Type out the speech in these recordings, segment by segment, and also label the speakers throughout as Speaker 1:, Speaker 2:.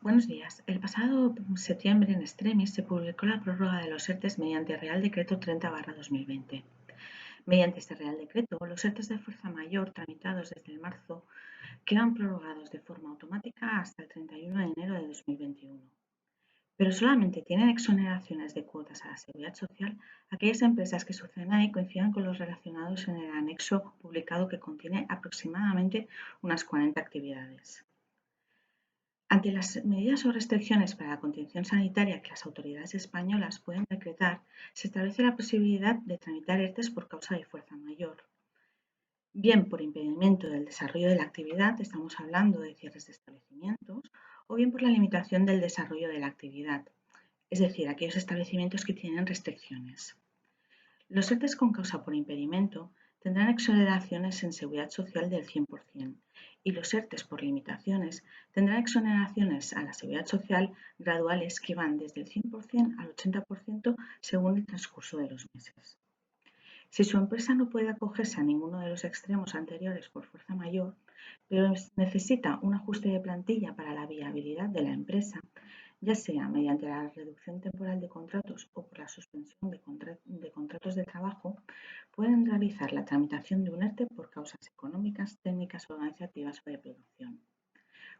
Speaker 1: Buenos días. El pasado septiembre en Extremis se publicó la prórroga de los ERTEs mediante Real Decreto 30/2020. Mediante este Real Decreto, los ERTEs de fuerza mayor tramitados desde el marzo quedan prorrogados de forma automática hasta el 31 de enero de 2021. Pero solamente tienen exoneraciones de cuotas a la Seguridad Social aquellas empresas que su CNAE coincidan con los relacionados en el anexo publicado que contiene aproximadamente unas 40 actividades. Ante las medidas o restricciones para la contención sanitaria que las autoridades españolas pueden decretar, se establece la posibilidad de tramitar ERTEs por causa de fuerza mayor. Bien por impedimento del desarrollo de la actividad, estamos hablando de cierres de establecimientos, o bien por la limitación del desarrollo de la actividad, es decir, aquellos establecimientos que tienen restricciones. Los ERTEs con causa por impedimento tendrán exoneraciones en seguridad social del 100% y los ERTEs por limitaciones tendrán exoneraciones a la seguridad social graduales que van desde el 100% al 80% según el transcurso de los meses. Si su empresa no puede acogerse a ninguno de los extremos anteriores por fuerza mayor, pero necesita un ajuste de plantilla para la viabilidad de la empresa, ya sea mediante la reducción temporal de contratos o por la suspensión de contratos de trabajo, pueden realizar la tramitación de un ERTE por causas económicas, técnicas, organizativas o de producción.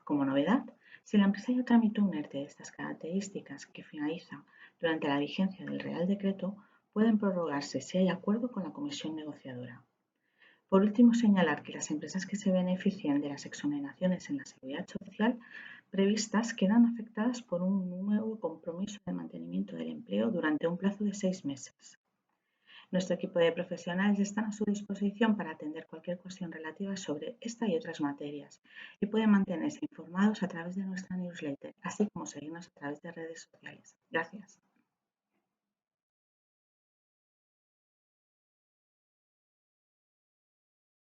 Speaker 1: Como novedad, si la empresa ya tramitó un ERTE de estas características que finaliza durante la vigencia del Real Decreto, pueden prorrogarse si hay acuerdo con la comisión negociadora. Por último, señalar que las empresas que se beneficien de las exoneraciones en la seguridad social previstas quedan afectadas por un nuevo compromiso de mantenimiento del empleo durante un plazo de 6 meses. Nuestro equipo de profesionales están a su disposición para atender cualquier cuestión relativa sobre esta y otras materias y pueden mantenerse informados a través de nuestra newsletter, así como seguirnos a través de redes sociales. Gracias.